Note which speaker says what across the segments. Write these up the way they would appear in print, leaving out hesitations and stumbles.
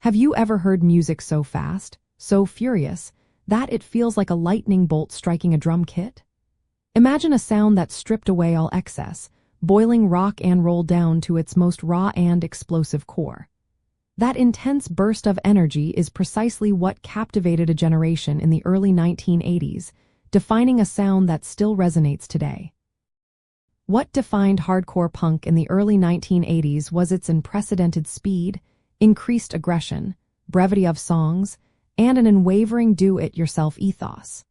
Speaker 1: Have you ever heard music so fast, so furious, that it feels like a lightning bolt striking a drum kit? Imagine a sound that stripped away all excess, boiling rock and roll down to its most raw and explosive core. That intense burst of energy is precisely what captivated a generation in the early 1980s, defining a sound that still resonates today. What defined hardcore punk in the early 1980s was its unprecedented speed, increased aggression, brevity of songs, and an unwavering do-it-yourself ethos.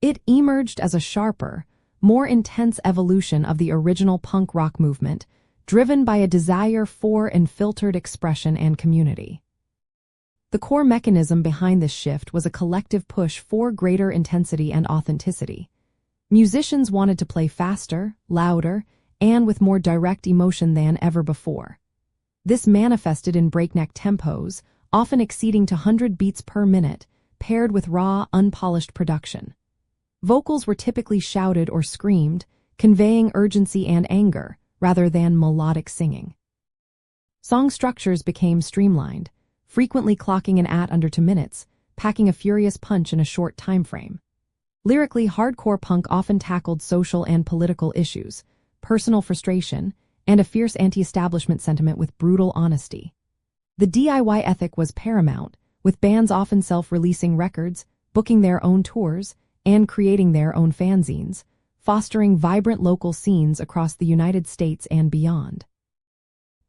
Speaker 1: It emerged as a sharper, more intense evolution of the original punk rock movement, driven by a desire for unfiltered expression and community. The core mechanism behind this shift was a collective push for greater intensity and authenticity. Musicians wanted to play faster, louder, and with more direct emotion than ever before. This manifested in breakneck tempos, often exceeding to 100 beats per minute, paired with raw, unpolished production. Vocals were typically shouted or screamed, conveying urgency and anger, rather than melodic singing. Song structures became streamlined, frequently clocking in at under 2 minutes, packing a furious punch in a short time frame. Lyrically, hardcore punk often tackled social and political issues, personal frustration, and a fierce anti-establishment sentiment with brutal honesty. The DIY ethic was paramount, with bands often self-releasing records, booking their own tours, and creating their own fanzines, fostering vibrant local scenes across the United States and beyond.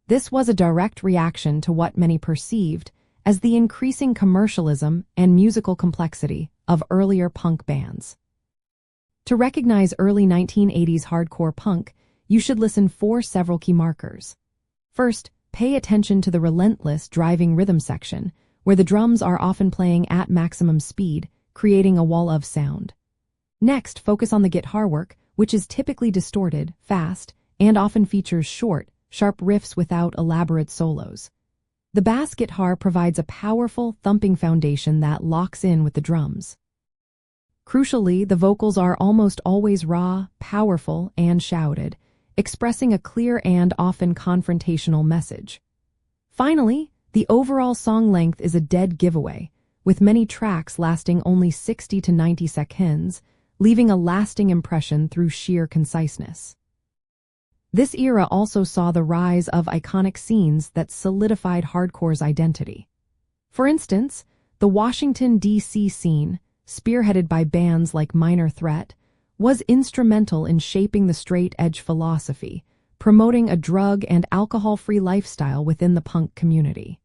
Speaker 1: This was a direct reaction to what many perceived as the increasing commercialism and musical complexity of earlier punk bands. To recognize early 1980s hardcore punk, you should listen for several key markers. First, pay attention to the relentless driving rhythm section, where the drums are often playing at maximum speed, creating a wall of sound. Next, focus on the guitar work, which is typically distorted, fast, and often features short, sharp riffs without elaborate solos. The bass guitar provides a powerful, thumping foundation that locks in with the drums. Crucially, the vocals are almost always raw, powerful, and shouted, expressing a clear and often confrontational message. Finally, the overall song length is a dead giveaway, with many tracks lasting only 60 to 90 seconds, leaving a lasting impression through sheer conciseness. This era also saw the rise of iconic scenes that solidified hardcore's identity. For instance, the Washington, D.C. scene, spearheaded by bands like Minor Threat, was instrumental in shaping the straight-edge philosophy, promoting a drug- and alcohol-free lifestyle within the punk community.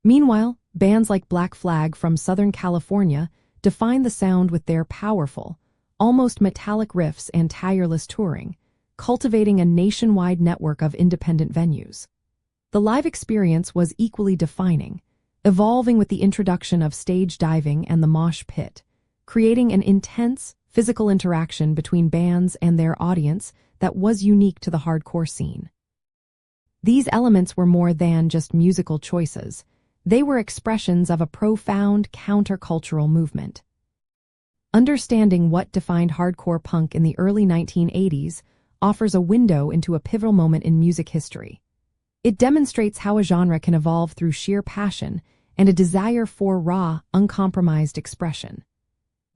Speaker 1: Meanwhile, bands like Black Flag from Southern California defined the sound with their powerful, almost metallic riffs and tireless touring, cultivating a nationwide network of independent venues. The live experience was equally defining, evolving with the introduction of stage diving and the mosh pit, creating an intense, physical interaction between bands and their audience that was unique to the hardcore scene. These elements were more than just musical choices. They were expressions of a profound countercultural movement. Understanding what defined hardcore punk in the early 1980s offers a window into a pivotal moment in music history. It demonstrates how a genre can evolve through sheer passion and a desire for raw, uncompromised expression.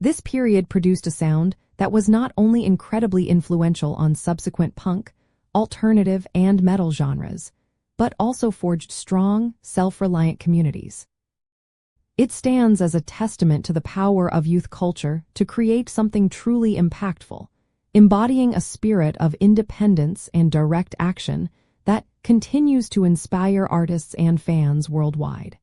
Speaker 1: This period produced a sound that was not only incredibly influential on subsequent punk, alternative, and metal genres, but also forged strong, self-reliant communities. It stands as a testament to the power of youth culture to create something truly impactful, embodying a spirit of independence and direct action that continues to inspire artists and fans worldwide.